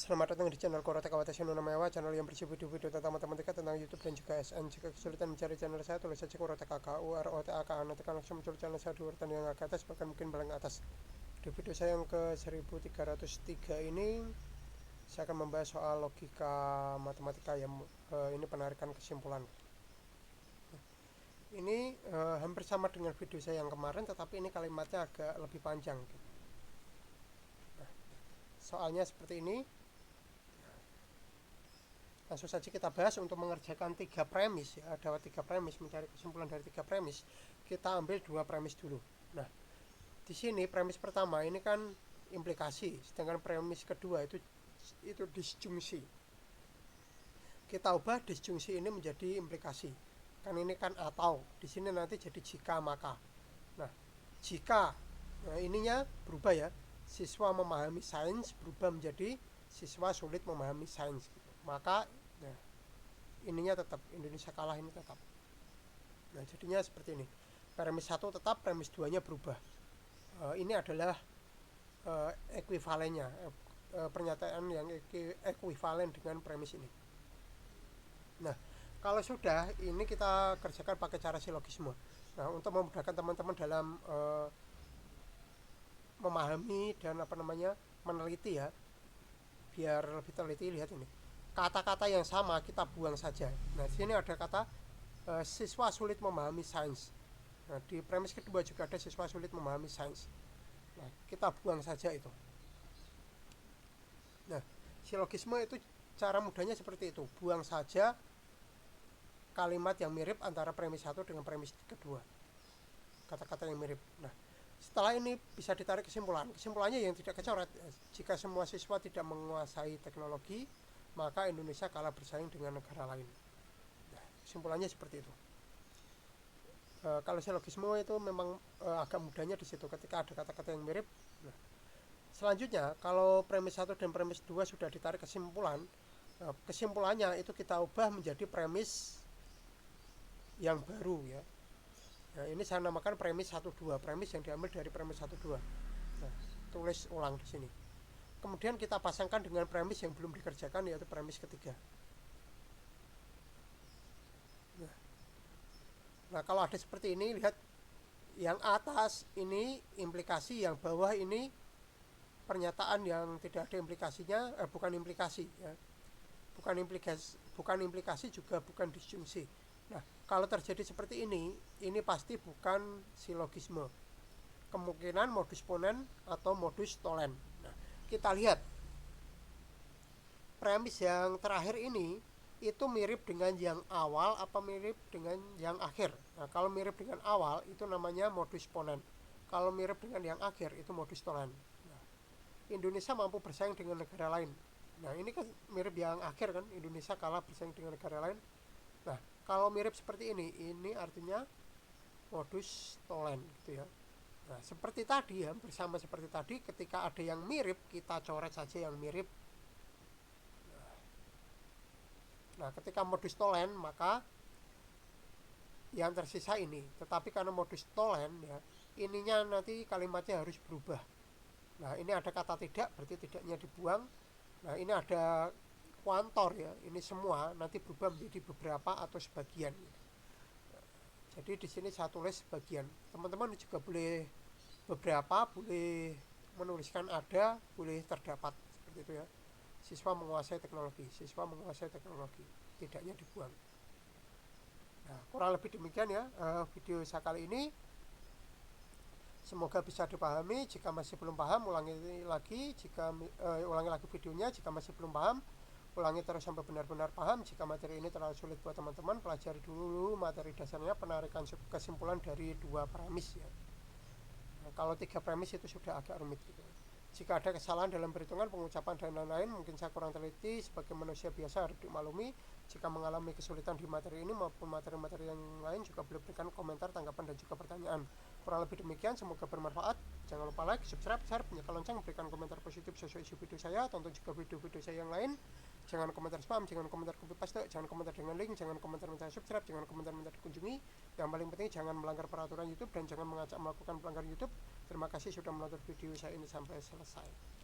Selamat datang di channel Korota Kawatashi Nona Mewa, channel yang berisi video-video tentang matematika, tentang YouTube dan juga SN. Jika kesulitan mencari channel saya, tulis saja Korota KKUROTAK. Nanti akan langsung muncul channel saya di urutan yang agak atas, bahkan mungkin paling atas. Di video saya yang ke 1303 ini, saya akan membahas soal logika matematika yang ini penarikan kesimpulan. Ini hampir sama dengan video saya yang kemarin, tetapi ini kalimatnya agak lebih panjang. Soalnya seperti ini. Langsung saja kita bahas. Untuk mengerjakan 3 premis ya, ada 3 premis, mencari kesimpulan dari 3 premis. Kita ambil 2 premis dulu. Nah, di sini premis pertama ini kan implikasi, sedangkan premis kedua itu disjungsi. Kita ubah disjungsi ini menjadi implikasi. Kan ini kan atau, di sini nanti jadi jika maka. Nah, jika ininya berubah ya. Siswa memahami sains berubah menjadi siswa sulit memahami sains. Maka nah, ininya tetap Indonesia kalah, ini tetap. Nah, jadinya seperti ini. Premis 1 tetap, premis 2-nya berubah. Ini adalah ekuivalennya, pernyataan yang ekuivalen dengan premis ini. Nah, kalau sudah, ini kita kerjakan pakai cara silogisme. Nah, untuk memudahkan teman-teman dalam memahami dan meneliti ya, biar lebih teliti, lihat ini. Kata-kata yang sama kita buang saja. Nah, di sini ada kata siswa sulit memahami sains. Nah, di premis kedua juga ada siswa sulit memahami sains. Nah, kita buang saja itu. Nah, silogisme itu cara mudahnya seperti itu. Buang saja kalimat yang mirip antara premis 1 dengan premis kedua. Kata-kata yang mirip. Nah, setelah ini bisa ditarik kesimpulan. Kesimpulannya yang tidak kecoret. Jika semua siswa tidak menguasai teknologi, maka Indonesia kalah bersaing dengan negara lain. Nah, kesimpulannya seperti itu. Kalau silogisme itu memang agak mudahnya di situ ketika ada kata-kata yang mirip. Nah, selanjutnya kalau premis 1 dan premis 2 sudah ditarik kesimpulan, kesimpulannya itu kita ubah menjadi premis yang baru ya. Nah, ini saya namakan premis 1-2, premis yang diambil dari premis 1-2. Nah, tulis ulang di sini. Kemudian kita pasangkan dengan premis yang belum dikerjakan, yaitu premis ketiga. Nah, kalau ada seperti ini, lihat yang atas ini implikasi, yang bawah ini pernyataan yang tidak ada implikasinya, bukan implikasi ya. Bukan implikasi juga bukan disjungsi. Nah, kalau terjadi seperti ini pasti bukan silogisme. Kemungkinan modus ponen atau modus tollens. Nah, kita lihat premis yang terakhir ini itu mirip dengan yang awal apa mirip dengan yang akhir. Nah, kalau mirip dengan awal itu namanya modus ponen. Kalau mirip dengan yang akhir itu modus tollens. Nah, Indonesia mampu bersaing dengan negara lain. Nah, ini kan mirip yang akhir kan, Indonesia kalah bersaing dengan negara lain. Nah, kalau mirip seperti ini artinya modus tollens gitu ya. Nah, seperti tadi ya, bersama seperti tadi, ketika ada yang mirip kita coret saja yang mirip. Nah, ketika modus tollens maka yang tersisa ini. Tetapi karena modus tollens ya, ininya nanti kalimatnya harus berubah. Nah, ini ada kata tidak, berarti tidaknya dibuang. Nah, ini ada kuantor ya, ini semua nanti berubah menjadi beberapa atau sebagian. Jadi di sini saya tulis sebagian. Teman-teman juga boleh beberapa, boleh menuliskan ada, boleh terdapat, seperti itu ya. Siswa menguasai teknologi, tidaknya dibuang. Nah, kurang lebih demikian ya video saya kali ini. Semoga bisa dipahami. Jika masih belum paham, ulangi lagi videonya. Jika masih belum paham, ulangi terus sampai benar-benar paham. Jika materi ini terlalu sulit buat teman-teman, pelajari dulu materi dasarnya, penarikan kesimpulan dari 2 premis ya. Nah, kalau 3 premis itu sudah agak rumit gitu. Jika ada kesalahan dalam perhitungan, pengucapan dan lain-lain, mungkin saya kurang teliti, sebagai manusia biasa harus dimaklumi. Jika mengalami kesulitan di materi ini maupun materi-materi yang lain, juga boleh berikan komentar, tanggapan, dan juga pertanyaan. Kurang lebih demikian, semoga bermanfaat. Jangan lupa like, subscribe, share, nyalakan lonceng, berikan komentar positif sesuai isi video saya. Tonton juga video-video saya yang lain. Jangan komentar spam, jangan komentar copy paste, jangan komentar dengan link, jangan komentar minta subscribe, jangan komentar minta dikunjungi. Yang paling penting jangan melanggar peraturan YouTube dan jangan mengajak melakukan pelanggaran YouTube. Terima kasih sudah menonton video saya ini sampai selesai.